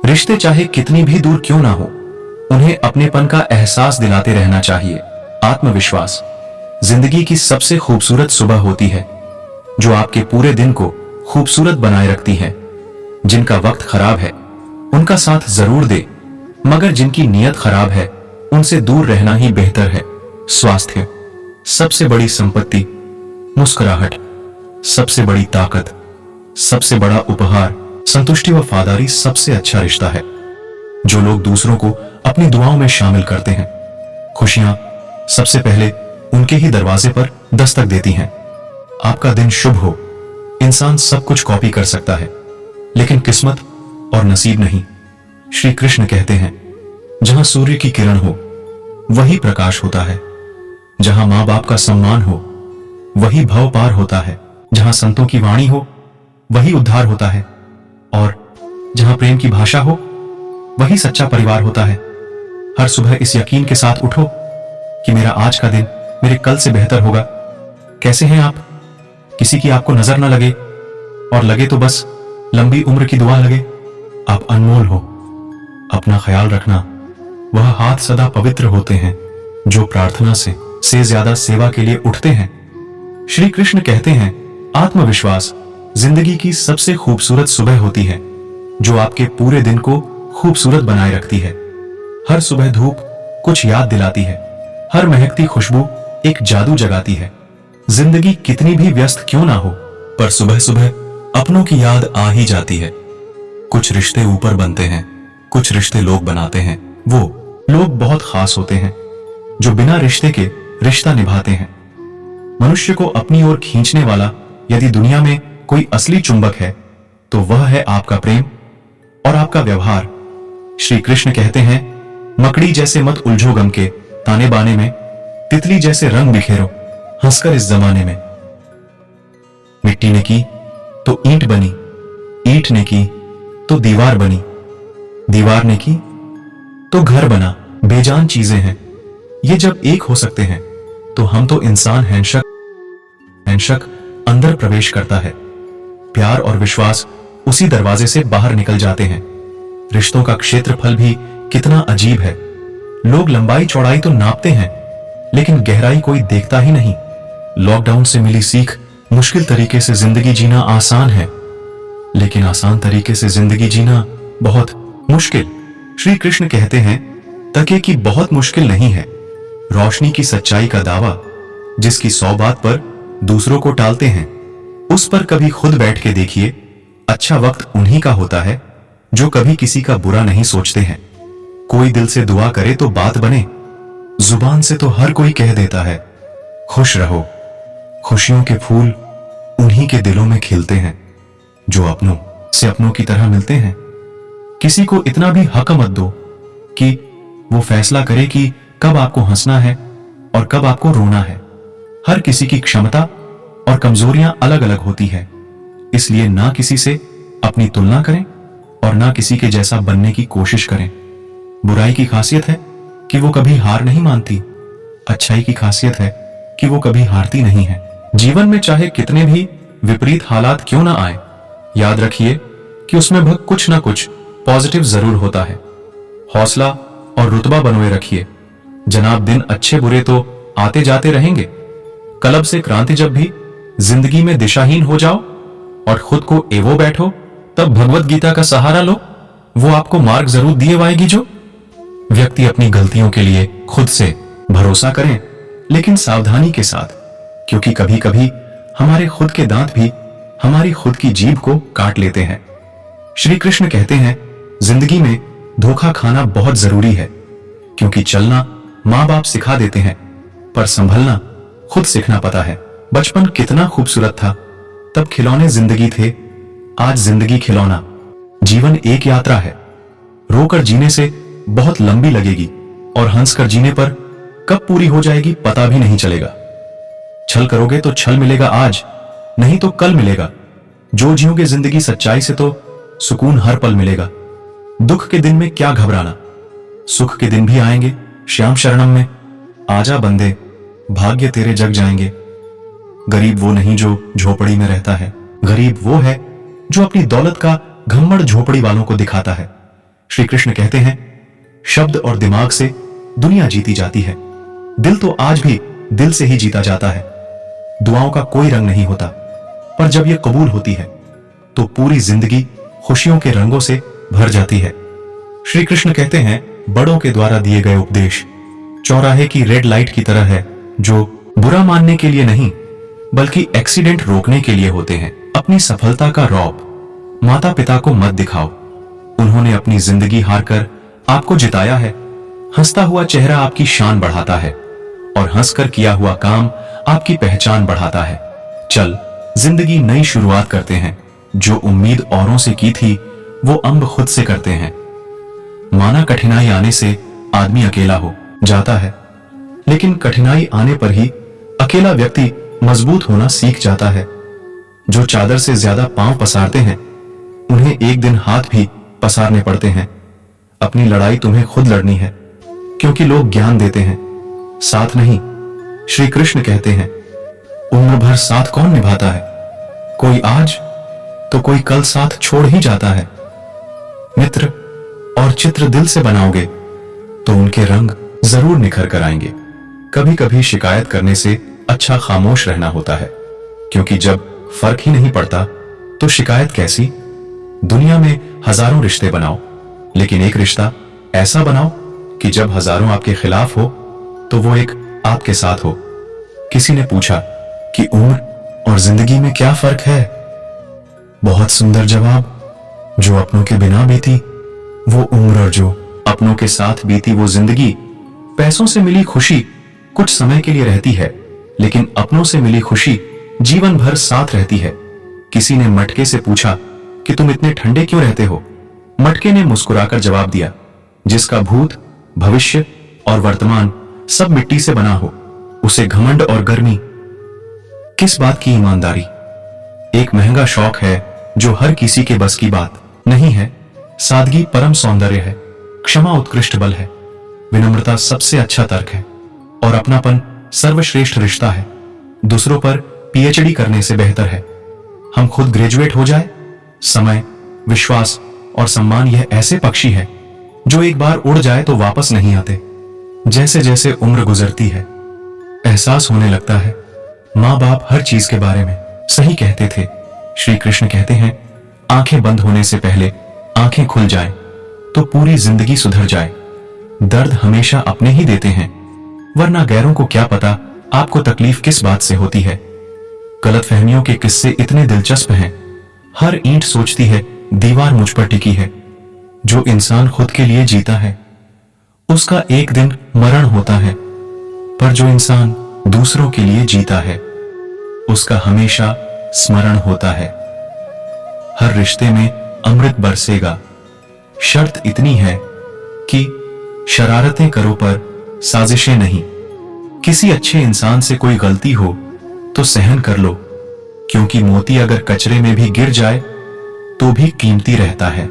रिश्ते चाहे कितनी भी दूर क्यों ना हो, उन्हें अपनेपन का एहसास दिलाते रहना चाहिए। आत्मविश्वास जिंदगी की सबसे खूबसूरत सुबह होती है, जो आपके पूरे दिन को खूबसूरत बनाए रखती है। जिनका वक्त खराब है उनका साथ जरूर दे, मगर जिनकी नीयत खराब है उनसे दूर रहना ही बेहतर है। स्वास्थ्य सबसे बड़ी संपत्ति, मुस्कुराहट सबसे बड़ी ताकत, सबसे बड़ा उपहार, संतुष्टि वफादारी सबसे अच्छा रिश्ता है। जो लोग दूसरों को अपनी दुआओं में शामिल करते हैं, खुशियां सबसे पहले उनके ही दरवाजे पर दस्तक देती हैं। आपका दिन शुभ हो। इंसान सब कुछ कॉपी कर सकता है, लेकिन किस्मत और नसीब नहीं। श्री कृष्ण कहते हैं, जहां सूर्य की किरण हो वही प्रकाश होता है, जहां मां बाप का सम्मान हो वही भव पार होता है, जहां संतों की वाणी हो वही उद्धार होता है, और जहां प्रेम की भाषा हो वही सच्चा परिवार होता है। हर सुबह इस यकीन के साथ उठो कि मेरा आज का दिन मेरे कल से बेहतर होगा। कैसे हैं आप? किसी की आपको नजर ना लगे, और लगे तो बस लंबी उम्र की दुआ लगे। आप अनमोल हो। अपना ख्याल रखना। वह हाथ सदा पवित्र होते हैं जो प्रार्थना से ज्यादा सेवा के लिए उठते हैं। श्री कृष्ण कहते हैं, आत्मविश्वास जिंदगी की सबसे खूबसूरत सुबह होती है, जो आपके पूरे दिन को खूबसूरत बनाए रखती है। हर सुबह धूप कुछ याद दिलाती है, हर महकती खुशबू एक जादू जगाती है। जिंदगी कितनी भी व्यस्त क्यों ना हो, पर सुबह सुबह अपनों की याद आ ही जाती है। कुछ रिश्ते ऊपर बनते हैं, कुछ रिश्ते लोग बनाते हैं। वो लोग बहुत खास होते हैं जो बिना रिश्ते के रिश्ता निभाते हैं। मनुष्य को अपनी ओर खींचने वाला यदि दुनिया में कोई असली चुंबक है तो वह है आपका प्रेम और आपका व्यवहार। श्री कृष्ण कहते हैं, मकड़ी जैसे मत उलझो गम के ताने बाने में, तितली जैसे रंग बिखेरो हंसकर इस जमाने में। मिट्टी ने की तो ईंट बनी, ईंट ने की तो दीवार बनी, दीवार ने की तो घर बना। बेजान चीजें हैं, ये जब एक हो सकते हैं तो हम तो इंसान हैं। शक अंदर प्रवेश करता है, प्यार और विश्वास उसी दरवाजे से बाहर निकल जाते हैं। रिश्तों का क्षेत्रफल भी कितना अजीब है। लोग लंबाई चौड़ाई तो नापते हैं, लेकिन गहराई कोई देखता ही नहीं। लॉकडाउन से मिली सीख, मुश्किल तरीके से जिंदगी जीना आसान है, लेकिन आसान तरीके से जिंदगी जीना बहुत मुश्किल। श्री कृष्ण कहते हैं, तके की बहुत मुश्किल नहीं है रोशनी की सच्चाई का दावा। जिसकी 100 बात पर दूसरों को टालते हैं, उस पर कभी खुद बैठ के देखिए। अच्छा वक्त उन्हीं का होता है जो कभी किसी का बुरा नहीं सोचते हैं। कोई दिल से दुआ करे तो बात बने, जुबान से तो हर कोई कह देता है खुश रहो। खुशियों के फूल उन्हीं के दिलों में खिलते हैं जो अपनों से अपनों की तरह मिलते हैं। किसी को इतना भी हक मत दो कि वो फैसला करे कि कब आपको हंसना है और कब आपको रोना है। हर किसी की क्षमता और कमजोरियां अलग अलग होती है, इसलिए ना किसी से अपनी तुलना करें और ना किसी के जैसा बनने की कोशिश करें। बुराई की खासियत है कि वो कभी हार नहीं मानती, अच्छाई की खासियत है कि वो कभी हारती नहीं है। जीवन में चाहे कितने भी विपरीत हालात क्यों ना आए, याद रखिए कि उसमें भी कुछ ना कुछ पॉजिटिव जरूर होता है। हौसला और रुतबा बनोए रखिए। जनाब, दिन अच्छे बुरे तो आते जाते रहेंगे। कलब से क्रांति जब भी जिंदगी में दिशाहीन हो जाओ और खुद को एवो बैठो, तब भगवत गीता का सहारा लो, वो आपको मार्ग जरूर दिए वाएगी। जो व्यक्ति अपनी गलतियों के लिए खुद से भरोसा करें, लेकिन सावधानी के साथ, क्योंकि कभी कभी हमारे खुद के दांत भी हमारी खुद की जीभ को काट लेते हैं। श्री कृष्ण कहते हैं, जिंदगी में धोखा खाना बहुत जरूरी है, क्योंकि चलना मां बाप सिखा देते हैं, पर संभलना खुद सीखना पता है। बचपन कितना खूबसूरत था, तब खिलौने जिंदगी थे, आज जिंदगी खिलौना। जीवन एक यात्रा है, रोकर जीने से बहुत लंबी लगेगी और हंसकर जीने पर कब पूरी हो जाएगी पता भी नहीं चलेगा। छल करोगे तो छल मिलेगा आज, नहीं तो कल मिलेगा। जो जियोगे जिंदगी सच्चाई से तो सुकून हर पल मिलेगा। दुख के दिन में क्या घबराना, सुख के दिन भी आएंगे। श्याम शरणम में आजा बंदे, भाग्य तेरे जग जाएंगे। गरीब वो नहीं जो झोपड़ी में रहता है, गरीब वो है जो अपनी दौलत का घमंड झोपड़ी वालों को दिखाता है। श्री कृष्ण कहते हैं, शब्द और दिमाग से दुनिया जीती जाती है, दिल तो आज भी दिल से ही जीता जाता है। दुआओं का कोई रंग नहीं होता, पर जब यह कबूल होती है तो पूरी जिंदगी खुशियों के रंगों से भर जाती है। श्री कृष्ण कहते हैं, बड़ों के द्वारा दिए गए उपदेश चौराहे की रेड लाइट की तरह है, जो बुरा मानने के लिए नहीं बल्कि एक्सीडेंट रोकने के लिए होते हैं। अपनी सफलता का रौब माता पिता को मत दिखाओ, उन्होंने अपनी जिंदगी हारकर आपको जिताया है। हंसता हुआ चेहरा आपकी शान बढ़ाता है और हंसकर किया हुआ काम आपकी पहचान बढ़ाता है। चल जिंदगी नई शुरुआत करते हैं, जो उम्मीद औरों से की थी वो अम्ब खुद से करते हैं। माना कठिनाई आने से आदमी अकेला हो जाता है, लेकिन कठिनाई आने पर ही अकेला व्यक्ति मजबूत होना सीख जाता है। जो चादर से ज्यादा पांव पसारते हैं उन्हें एक दिन हाथ भी पसारने पड़ते हैं। अपनी लड़ाई तुम्हें खुद लड़नी है, क्योंकि लोग ज्ञान देते हैं, साथ नहीं। श्री कृष्ण कहते हैं, उम्र भर साथ कौन निभाता है, कोई आज तो कोई कल साथ छोड़ ही जाता है। मित्र और चित्र दिल से बनाओगे तो उनके रंग जरूर निखर कर आएंगे। कभी कभी शिकायत करने से अच्छा खामोश रहना होता है, क्योंकि जब फर्क ही नहीं पड़ता तो शिकायत कैसी। दुनिया में हजारों रिश्ते बनाओ, लेकिन एक रिश्ता ऐसा बनाओ कि जब हजारों आपके खिलाफ हो तो वो एक आपके साथ हो। किसी ने पूछा कि उम्र और जिंदगी में क्या फर्क है? बहुत सुंदर जवाब, जो अपनों के बिना बीती वो उम्र और जो अपनों के साथ बीती वो जिंदगी। पैसों से मिली खुशी कुछ समय के लिए रहती है, लेकिन अपनों से मिली खुशी जीवन भर साथ रहती है। किसी ने मटके से पूछा कि तुम इतने ठंडे क्यों रहते हो? मटके ने मुस्कुराकर जवाब दिया, जिसका भूत, भविष्य और वर्तमान सब मिट्टी से बना हो, उसे घमंड और गर्मी किस बात की ईमानदारी। एक महंगा शौक है जो हर किसी के बस की बात नहीं है। सादगी परम सौंदर्य है, क्षमा उत्कृष्ट बल है, विनम्रता सबसे अच्छा तर्क है और अपनापन सर्वश्रेष्ठ रिश्ता है। दूसरों पर पीएचडी करने से बेहतर है हम खुद ग्रेजुएट हो जाए। समय, विश्वास और सम्मान यह ऐसे पक्षी है जो एक बार उड़ जाए तो वापस नहीं आते। जैसे जैसे उम्र गुजरती है एहसास होने लगता है माँ बाप हर चीज के बारे में सही कहते थे। श्री कृष्ण कहते हैं, आंखें बंद होने से पहले आंखें खुल जाएं तो पूरी जिंदगी सुधर जाए। दर्द हमेशा अपने ही देते हैं, वरना गैरों को क्या पता आपको तकलीफ किस बात से होती है। गलतफहमियों के किस्से इतने दिलचस्प हैं, हर ईंट सोचती है दीवार मुझ पर टिकी है। जो इंसान खुद के लिए जीता है उसका एक दिन मरण होता है, पर जो इंसान दूसरों के लिए जीता है उसका हमेशा स्मरण होता है। हर रिश्ते में अमृत बरसेगा, शर्त इतनी है कि शरारतें करो पर साजिशें नहीं। किसी अच्छे इंसान से कोई गलती हो तो सहन कर लो, क्योंकि मोती अगर कचरे में भी गिर जाए तो भी कीमती रहता है।